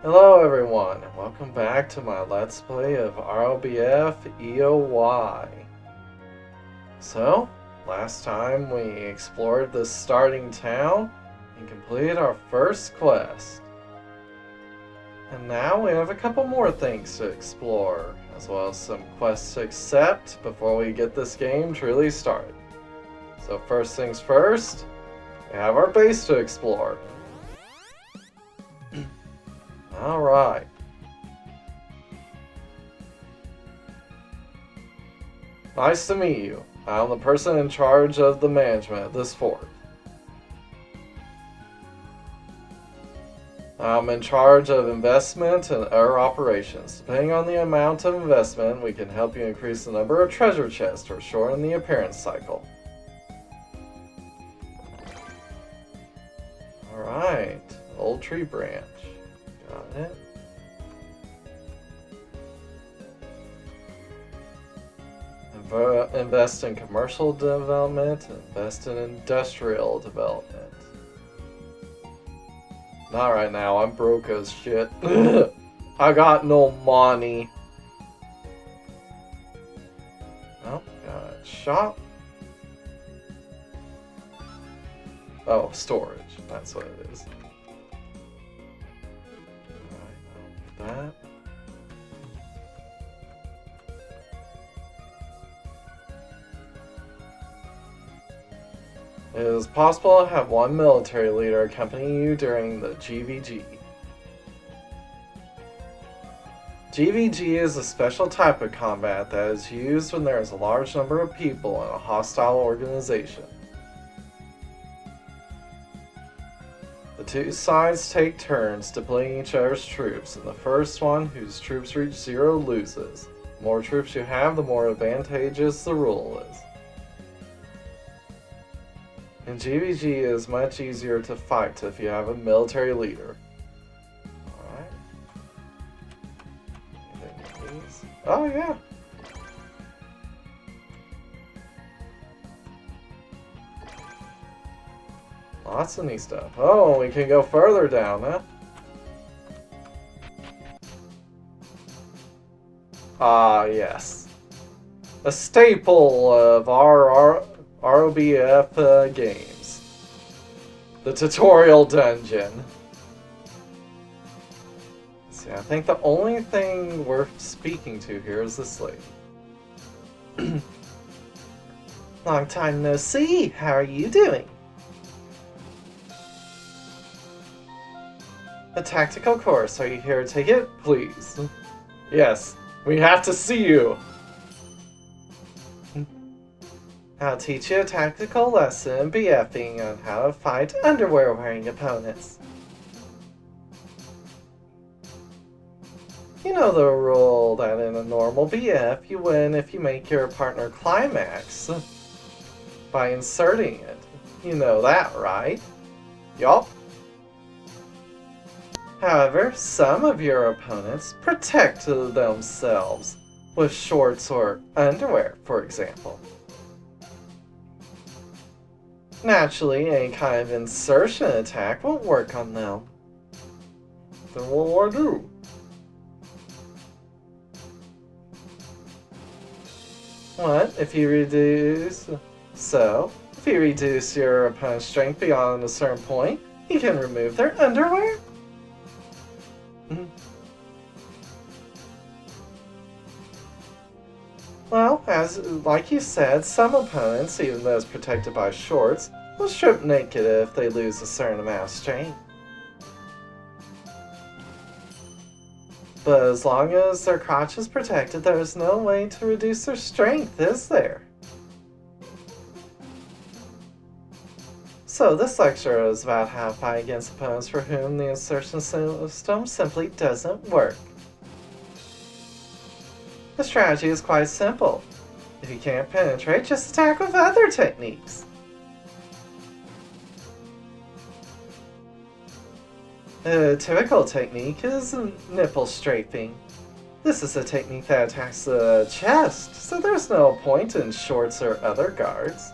Hello everyone, and welcome back to my Let's Play of ROBFEOY. So, last time we explored the starting town and completed our first quest. And now we have a couple more things to explore, as well as some quests to accept before we get this game truly started. So first things first, we have our base to explore. Alright. Nice to meet you. I'm the person in charge of the management of this fort. I'm in charge of investment and our operations. Depending on the amount of investment, we can help you increase the number of treasure chests or shorten the appearance cycle. Alright. Old tree branch. Got it. Invest in commercial development, invest in industrial development. Not right now, I'm broke as shit. I got no money. Oh, got a shop. Oh, storage. That's what it is. Alright, that. It is possible to have one military leader accompany you during the GVG. GVG is a special type of combat that is used when there is a large number of people in a hostile organization. The two sides take turns deploying each other's troops, and the first one whose troops reach 0 loses. The more troops you have, the more advantageous the rule is. In GVG, it is much easier to fight if you have a military leader. Alright. Oh yeah! Lots of neat stuff. Oh, we can go further down, huh? Ah, yes. A staple of our ROBF games. The tutorial dungeon. See, I think the only thing worth speaking to here is this lady. Long time no see. How are you doing? A tactical course. Are you here to take it? Please. Yes, we have to see you. I'll teach you a tactical lesson in BFing on how to fight underwear-wearing opponents. You know the rule that in a normal BF, you win if you make your partner climax by inserting it. You know that, right? Yup. However, some of your opponents protect themselves with shorts or underwear, for example. Naturally, any kind of insertion attack won't work on them. Then what do I do? What if you reduce... So, if you reduce your opponent's strength beyond a certain point, you can remove their underwear? Well, like you said, some opponents, even those protected by shorts, will strip naked if they lose a certain amount of strength. But as long as their crotch is protected, there is no way to reduce their strength, is there? So this lecture is about how to fight against opponents for whom the insertion system simply doesn't work. The strategy is quite simple. If you can't penetrate, just attack with other techniques. A typical technique is nipple strafing. This is a technique that attacks the chest, so there's no point in shorts or other guards.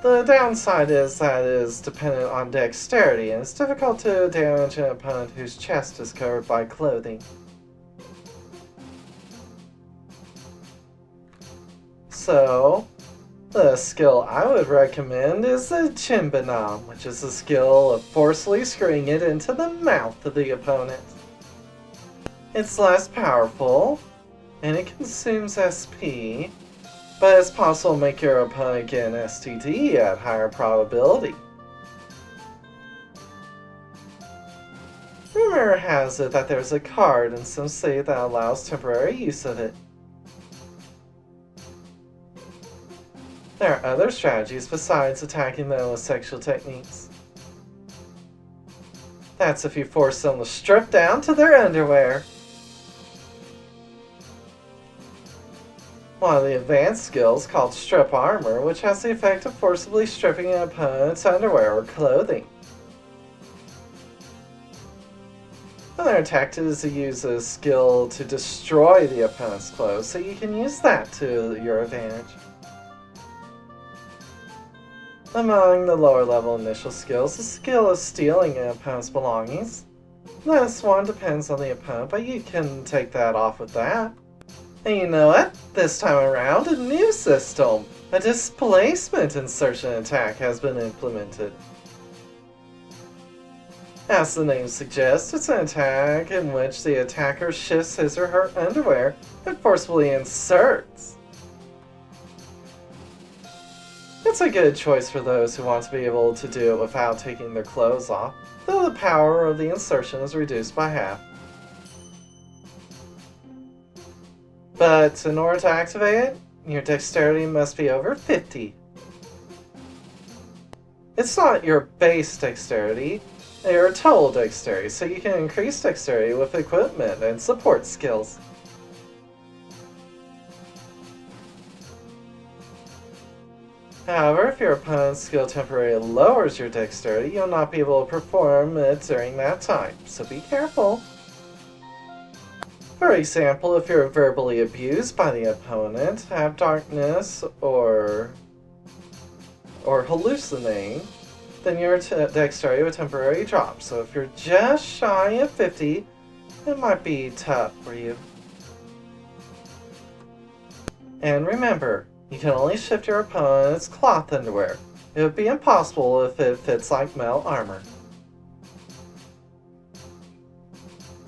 The downside is that it is dependent on dexterity, and it's difficult to damage an opponent whose chest is covered by clothing. So, the skill I would recommend is the Chimbanam, which is the skill of forcefully screwing it into the mouth of the opponent. It's less powerful, and it consumes SP, but it's possible to make your opponent get an STD at higher probability. Rumor has it that there's a card in some state that allows temporary use of it. There are other strategies besides attacking them with sexual techniques. That's if you force them to strip down to their underwear. One of the advanced skills called Strip Armor, which has the effect of forcibly stripping an opponent's underwear or clothing. Another tactic is to use a skill to destroy the opponent's clothes, so you can use that to your advantage. Among the lower level initial skills, the skill of stealing an opponent's belongings. This one depends on the opponent, but you can take that off with that. And you know what? This time around, a new system, a displacement insertion attack, has been implemented. As the name suggests, it's an attack in which the attacker shifts his or her underwear and forcefully inserts. It's a good choice for those who want to be able to do it without taking their clothes off, though the power of the insertion is reduced by half. But in order to activate it, your dexterity must be over 50. It's not your base dexterity, your total dexterity, so you can increase dexterity with equipment and support skills. However, if your opponent's skill temporarily lowers your dexterity, you'll not be able to perform it during that time, so be careful. For example, if you're verbally abused by the opponent, have darkness, or hallucinating, then your dexterity will temporarily drop. So if you're just shy of 50, it might be tough for you. And remember, you can only shift your opponent's cloth underwear. It would be impossible if it fits like metal armor.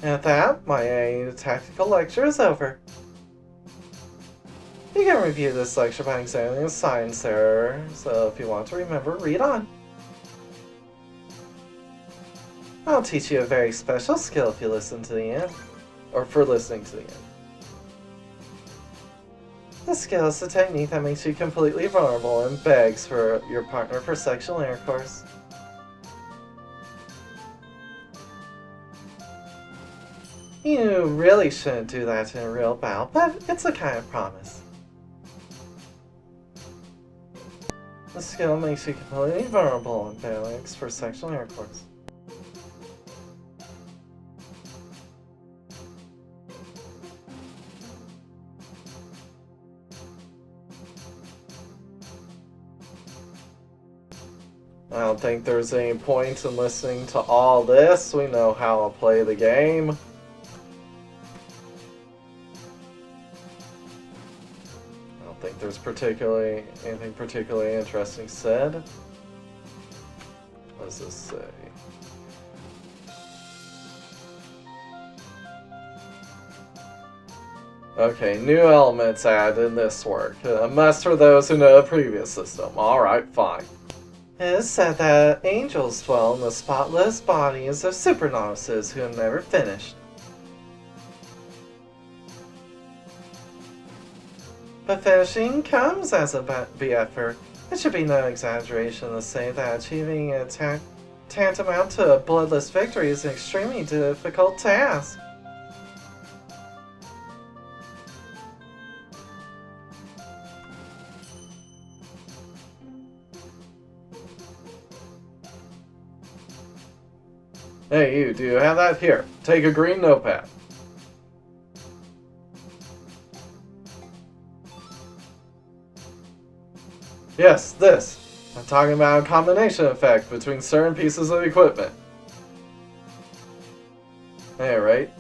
And with that, my tactical lecture is over. You can review this lecture by examining the signs there, so if you want to remember, read on. I'll teach you a very special skill if you listen to the end, or for listening to the end. This skill is a technique that makes you completely vulnerable and begs for your partner for sexual intercourse. You really shouldn't do that in a real battle, but it's a kind of promise. The skill makes you completely vulnerable and begs for sexual intercourse. I don't think there's any point in listening to all this. We know how to play the game. I don't think there's anything particularly interesting said. What does this say? Okay, new elements added in this work. A must for those who know the previous system. Alright, fine. It is said that angels dwell in the spotless bodies of super novices who have never finished. But finishing comes as a effort. It should be no exaggeration to say that achieving a tantamount to a bloodless victory is an extremely difficult task. Hey you, do you have that? Here, take a green notepad. Yes, this. I'm talking about a combination effect between certain pieces of equipment. Hey, right?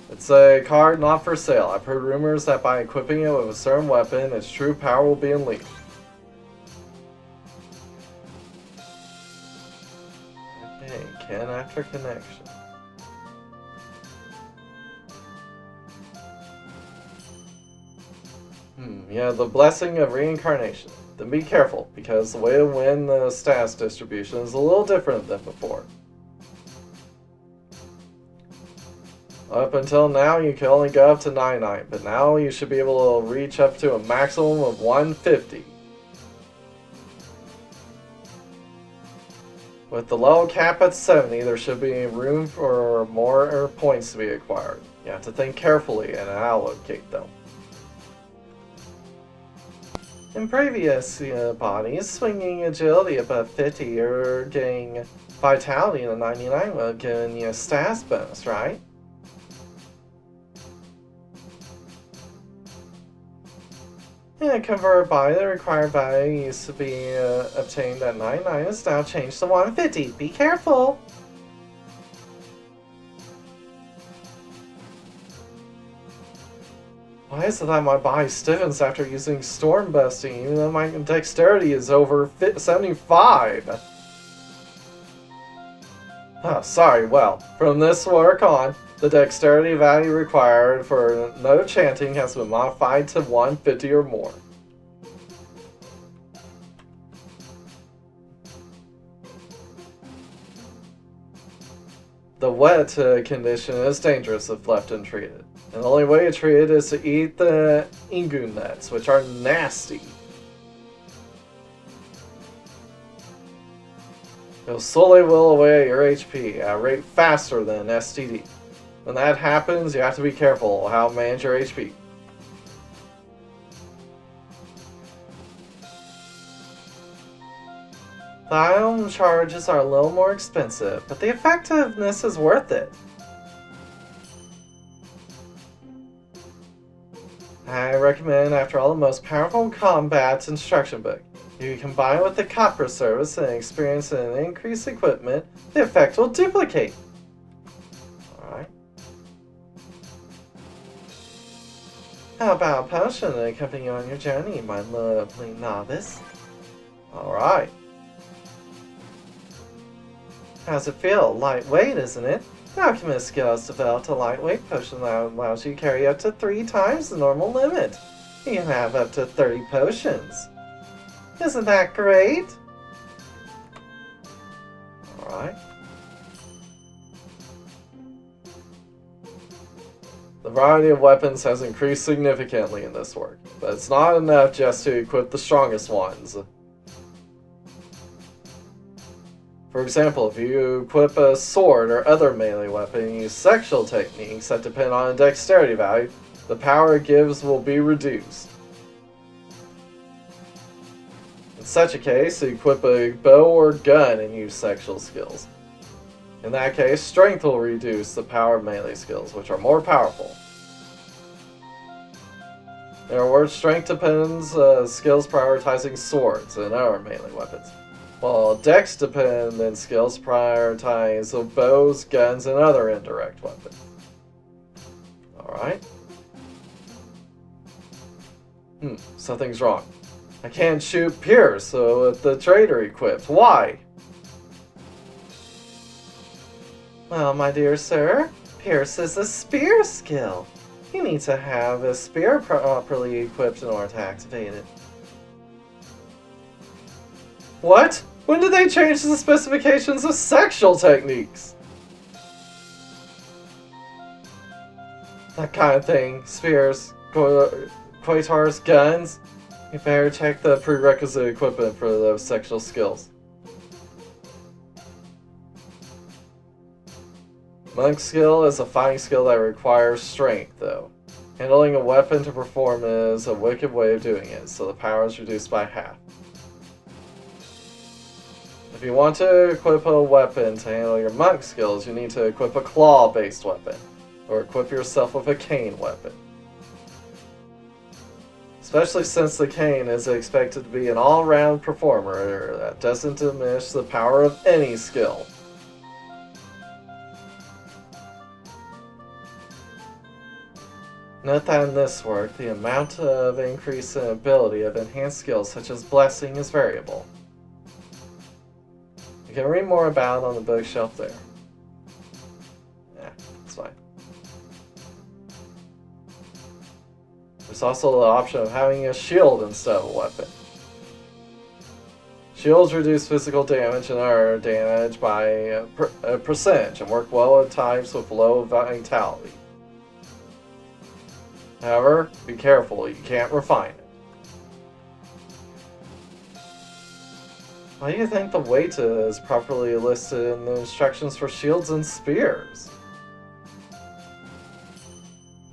It's a card not for sale. I've heard rumors that by equipping it with a certain weapon, its true power will be unleashed. Okay, can after connection. Yeah, the blessing of reincarnation. Then be careful, because the way to win the stats distribution is a little different than before. Up until now, you can only go up to 99, but now you should be able to reach up to a maximum of 150. With the level cap at 70, there should be room for more points to be acquired. You have to think carefully and allocate them. In previous bodies, swinging agility above 50 or getting vitality in a 99 would have given you a stats bonus, right? In a converted body, the required value used to be obtained at 99 is now changed to 150. Be careful! Why is it that my body stiffens after using storm busting, even though my dexterity is over 75? Oh, sorry, well, from this work on, the dexterity value required for no chanting has been modified to 150 or more. The wet condition is dangerous if left untreated. And the only way to treat it is to eat the ingu nuts, which are nasty. It'll slowly will away your HP at a rate faster than STD. When that happens, you have to be careful how to manage your HP. The item charges are a little more expensive, but the effectiveness is worth it. I recommend, after all, the most powerful combat instruction book. If you combine it with the copper service and experience an increased equipment, the effect will duplicate. Alright. How about a potion to accompany you on your journey, my lovely novice? Alright. How's it feel? Lightweight, isn't it? The alchemist skill has developed a lightweight potion that allows you to carry up to 3 times the normal limit. You can have up to 30 potions. Isn't that great? Alright. The variety of weapons has increased significantly in this work, but it's not enough just to equip the strongest ones. For example, if you equip a sword or other melee weapon and use sexual techniques that depend on a dexterity value, the power it gives will be reduced. In such a case, equip a bow or gun and use sexual skills. In that case, strength will reduce the power of melee skills, which are more powerful. In other words, strength depends skills prioritizing swords and other melee weapons, while dex-dependent skills prioritize bows, guns, and other indirect weapons. Alright. Something's wrong. I can't shoot Pierce with the trader equipped. Why? Well, my dear sir, Pierce is a spear skill. You need to have a spear properly equipped in order to activate it. What? When did they change the specifications of sexual techniques? That kind of thing. Spears, quasars, guns. You better check the prerequisite equipment for those sexual skills. Monk skill is a fighting skill that requires strength, though. Handling a weapon to perform is a wicked way of doing it, so the power is reduced by half. If you want to equip a weapon to handle your monk skills, you need to equip a claw-based weapon, or equip yourself with a cane weapon. Especially since the cane is expected to be an all-round performer that doesn't diminish the power of any skill. Note that in this work, the amount of increase in ability of enhanced skills such as blessing is variable. You can read more about it on the bookshelf there. Yeah, it's fine. There's also the option of having a shield instead of a weapon. Shields reduce physical damage and are damaged by a percentage and work well at times with low vitality. However, be careful, you can't refine it. Why do you think the weight is properly listed in the instructions for shields and spears?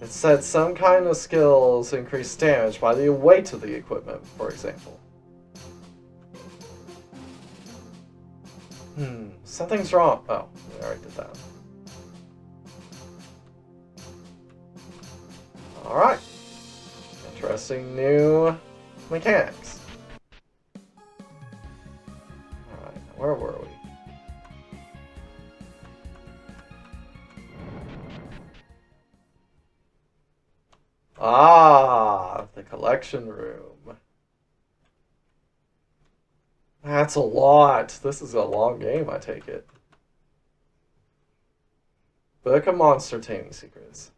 It said some kind of skills increase damage by the weight of the equipment, for example. Something's wrong. Oh, we already did that. Alright. Interesting new mechanics. Alright, where were we? Ah, the collection room. That's a lot. This is a long game, I take it. Book of Monster Taming Secrets.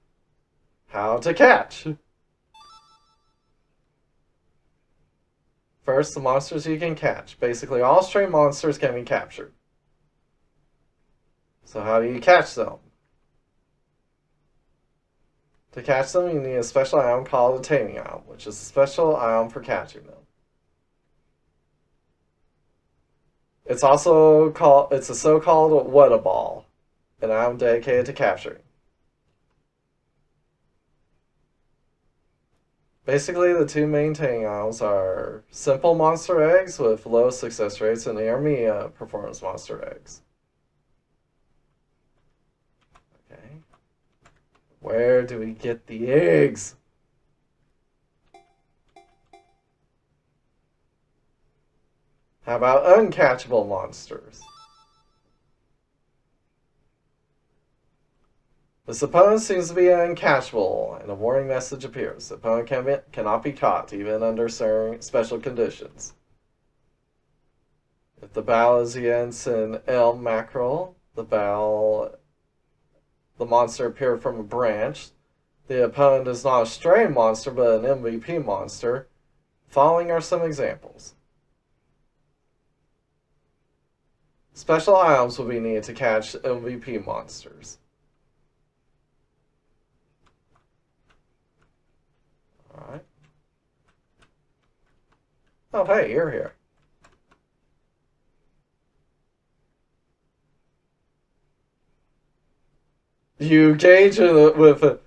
How to catch. First, the monsters you can catch. Basically, all stray monsters can be captured. So how do you catch them? To catch them, you need a special item called a taming item, which is a special item for catching them. It's also called, it's a so-called What a Ball, an item dedicated to capturing. Basically, the two main taming items are simple monster eggs with low success rates and intermediate performance monster eggs. Okay. Where do we get the eggs? How about uncatchable monsters? This opponent seems to be uncatchable, and a warning message appears. The opponent cannot be caught, even under certain special conditions. If the battle is against an El Mackerel, the monster appeared from a branch. The opponent is not a stray monster, but an MVP monster. Following are some examples. Special items will be needed to catch MVP monsters. Alright. Oh, hey, you're here. You engage with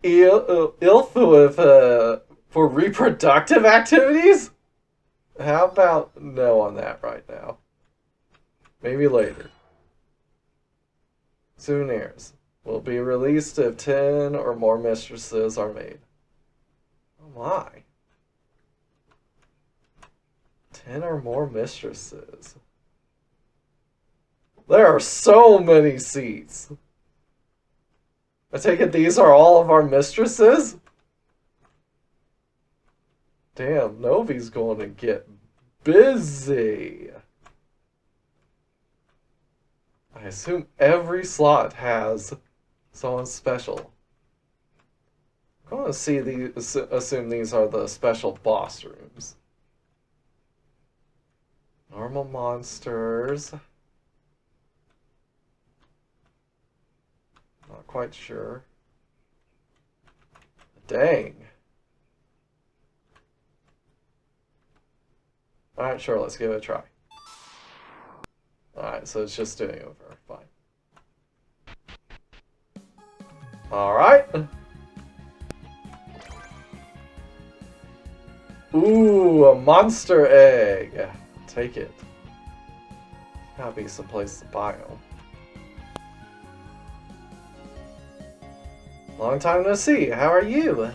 ILF for reproductive activities? How about no on that right now? Maybe later. Souvenirs will be released if 10 or more mistresses are made. Oh my. 10 or more mistresses. There are so many seats. I take it these are all of our mistresses? Damn, Novi's going to get busy. I assume every slot has someone special. I'm going to assume these are the special boss rooms. Normal monsters. Not quite sure. Dang. Alright, sure, let's give it a try. Alright, so it's just doing over. Fine. Alright. Ooh, a monster egg. Take it. Gotta be someplace to buy them. Long time no see. How are you?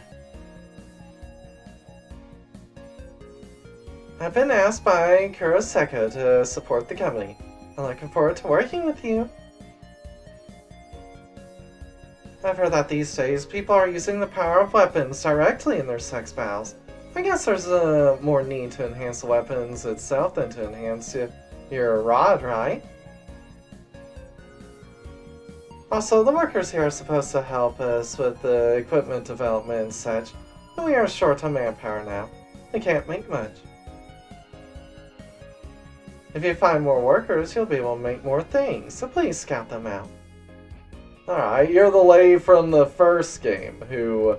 I've been asked by Kuroseko to support the company. I'm looking forward to working with you. I've heard that these days people are using the power of weapons directly in their sex battles. I guess there's more need to enhance the weapons itself than to enhance your rod, right? Also, the workers here are supposed to help us with the equipment development and such, and we are short on manpower now. We can't make much. If you find more workers, you'll be able to make more things, so please scout them out. Alright, you're the lady from the first game who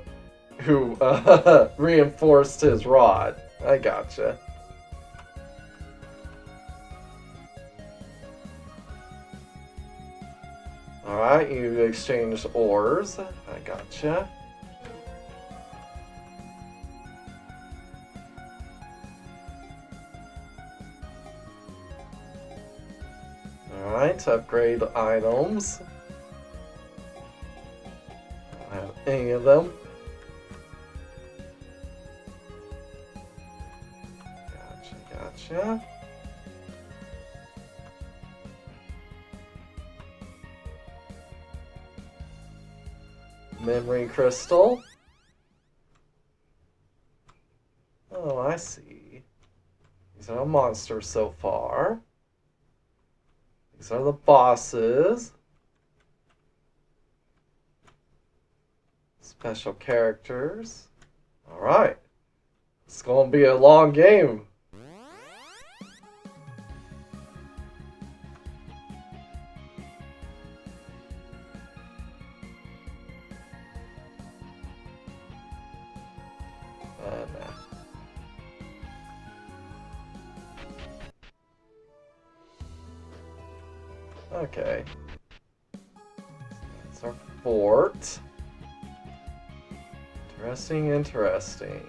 reinforced his rod. I gotcha. Alright, you exchanged ores. I gotcha. Alright, upgrade items. I don't have any of them. Gotcha. Memory crystal. Oh, I see. These are the monsters so far. These are the bosses. Special characters. Alright. It's gonna be a long game. Okay. That's our fort. Interesting.